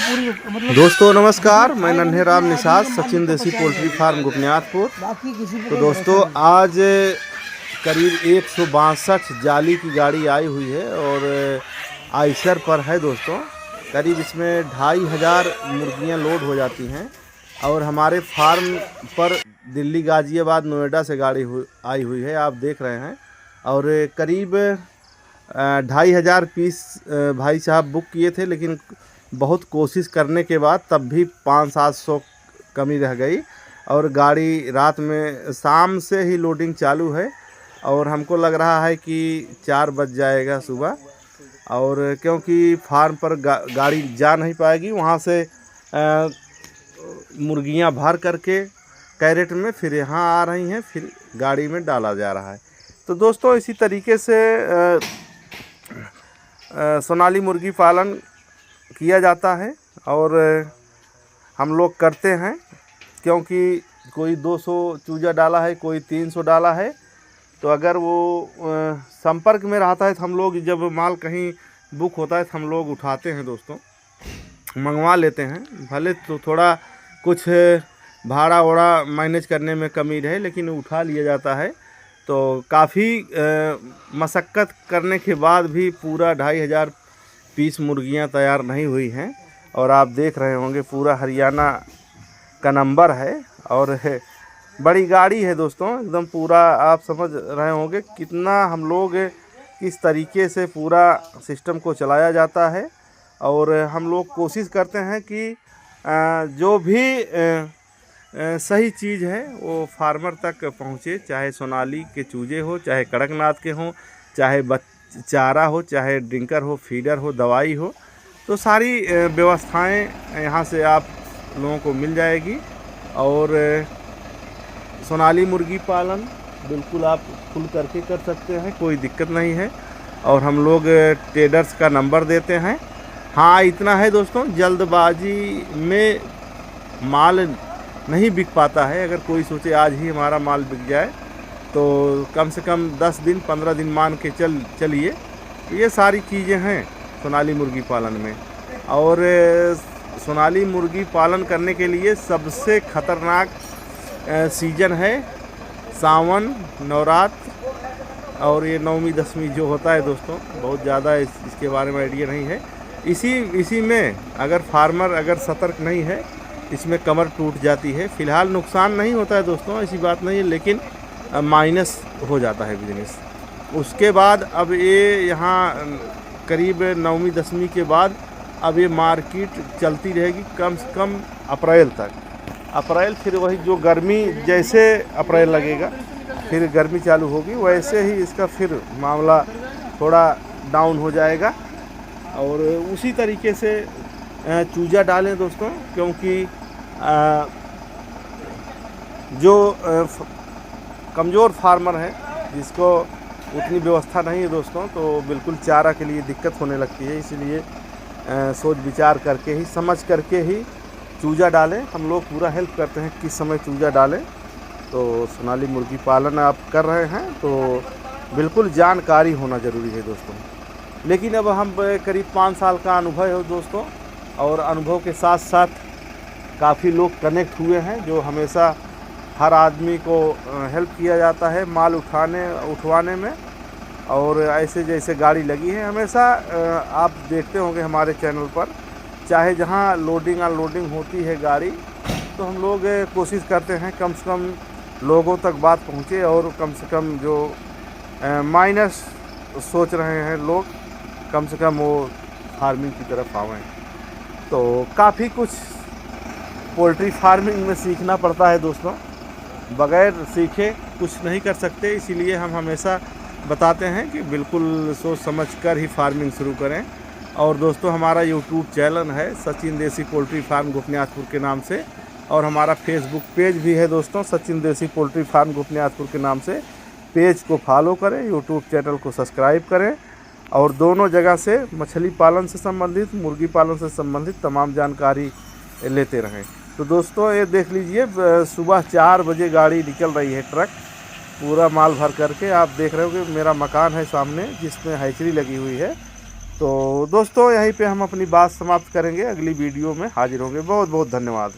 पूरी मतलब दोस्तों नमस्कार, मैं नन्हे राम निषाद, सचिन देसी पोल्ट्री फार्म गोपनीनाथपुर। बाकी किसी पे तो कोई दोस्तों भरोसा नहीं। आज करीब 162 जाली की गाड़ी आई हुई है और आइसर पर है दोस्तों। करीब इसमें 2500 मुर्गियाँ लोड हो जाती हैं और हमारे फार्म पर दिल्ली, गाज़ियाबाद, नोएडा से गाड़ी आई हुई है, आप देख रहे हैं। और करीब 2500 पीस भाई साहब बुक किए थे, लेकिन बहुत कोशिश करने के बाद तब भी 500-700 कमी रह गई और गाड़ी रात में शाम से ही लोडिंग चालू है और हमको लग रहा है कि 4 बज जाएगा सुबह। और क्योंकि फार्म पर गाड़ी जा नहीं पाएगी, वहाँ से मुर्गियाँ भर करके कैरेट में फिर यहाँ आ रही हैं, फिर गाड़ी में डाला जा रहा है। तो दोस्तों इसी तरीके से सोनाली मुर्गी पालन किया जाता है और हम लोग करते हैं, क्योंकि कोई 200 चूजा डाला है, कोई 300 डाला है। तो अगर वो संपर्क में रहता है तो हम लोग जब माल कहीं बुक होता है तो हम लोग उठाते हैं दोस्तों, मंगवा लेते हैं। भले तो थोड़ा कुछ भाड़ा वड़ा मैनेज करने में कमी रहे, लेकिन उठा लिया जाता है। तो काफ़ी मशक्क़त करने के बाद भी पूरा 2500 पीस मुर्गियां तैयार नहीं हुई हैं। और आप देख रहे होंगे पूरा हरियाणा का नंबर है और बड़ी गाड़ी है दोस्तों, एकदम पूरा आप समझ रहे होंगे कितना हम लोग किस तरीके से पूरा सिस्टम को चलाया जाता है। और हम लोग कोशिश करते हैं कि जो भी सही चीज़ है वो फार्मर तक पहुँचे, चाहे सोनाली के चूजे हो, चाहे कड़कनाथ के हों, चाहे चारा हो, चाहे ड्रिंकर हो, फीडर हो, दवाई हो। तो सारी व्यवस्थाएं यहाँ से आप लोगों को मिल जाएगी। और सोनाली मुर्गी पालन बिल्कुल आप खुल करके कर सकते हैं, कोई दिक्कत नहीं है। और हम लोग ट्रेडर्स का नंबर देते हैं। हाँ इतना है दोस्तों, जल्दबाजी में माल नहीं बिक पाता है। अगर कोई सोचे आज ही हमारा माल बिक जाए, तो कम से कम 10 दिन 15 दिन मान के चलिए। ये सारी चीज़ें हैं सोनाली मुर्गी पालन में। और सोनाली मुर्गी पालन करने के लिए सबसे ख़तरनाक सीज़न है सावन, नवरात्र और ये नवमी दसवीं जो होता है दोस्तों। बहुत ज़्यादा इसके बारे में आइडिया नहीं है। इसी में अगर फार्मर अगर सतर्क नहीं है, इसमें कमर टूट जाती है। फ़िलहाल नुकसान नहीं होता है दोस्तों, ऐसी बात नहीं है, लेकिन माइनस हो जाता है बिजनेस। उसके बाद अब ये यहाँ करीब नवमी दसवीं के बाद अब ये मार्केट चलती रहेगी कम से कम अप्रैल तक। अप्रैल फिर वही जो गर्मी, जैसे अप्रैल लगेगा फिर गर्मी चालू होगी, वैसे ही इसका फिर मामला थोड़ा डाउन हो जाएगा। और उसी तरीके से चूजा डालें दोस्तों, क्योंकि जो कमज़ोर फार्मर है जिसको उतनी व्यवस्था नहीं है दोस्तों, तो बिल्कुल चारा के लिए दिक्कत होने लगती है। इसलिए सोच विचार करके ही, समझ करके ही चूजा डालें। हम लोग पूरा हेल्प करते हैं किस समय चूजा डालें। तो सोनाली मुर्गी पालन आप कर रहे हैं तो बिल्कुल जानकारी होना ज़रूरी है दोस्तों। लेकिन अब हम करीब 5 साल का अनुभव है दोस्तों, और अनुभव के साथ साथ काफ़ी लोग कनेक्ट हुए हैं, जो हमेशा हर आदमी को हेल्प किया जाता है माल उठवाने में। और ऐसे जैसे गाड़ी लगी है हमेशा आप देखते होंगे हमारे चैनल पर, चाहे जहां लोडिंग अनलोडिंग होती है गाड़ी, तो हम लोग कोशिश करते हैं कम से कम लोगों तक बात पहुंचे और कम से कम जो माइनस सोच रहे हैं लोग, कम से कम वो फार्मिंग की तरफ आवें। तो काफ़ी कुछ पोल्ट्री फार्मिंग में सीखना पड़ता है दोस्तों, बग़ैर सीखे कुछ नहीं कर सकते। इसीलिए हम हमेशा बताते हैं कि बिल्कुल सोच समझ कर ही फार्मिंग शुरू करें। और दोस्तों हमारा यूट्यूब चैनल है सचिन देसी पोल्ट्री फार्म गोपनीनाथपुर के नाम से, और हमारा फेसबुक पेज भी है दोस्तों, सचिन देसी पोल्ट्री फार्म गोपनीनाथपुर के नाम से। पेज को फॉलो करें, यूट्यूब चैनल को सब्सक्राइब करें, और दोनों जगह से मछली पालन से संबंधित, मुर्गी पालन से संबंधित तमाम जानकारी लेते रहें। तो दोस्तों ये देख लीजिए, सुबह 4 बजे गाड़ी निकल रही है, ट्रक पूरा माल भर करके। आप देख रहे हो कि मेरा मकान है सामने जिसमें हैचरी लगी हुई है, तो दोस्तों यहीं पे हम अपनी बात समाप्त करेंगे, अगली वीडियो में हाजिर होंगे। बहुत बहुत धन्यवाद।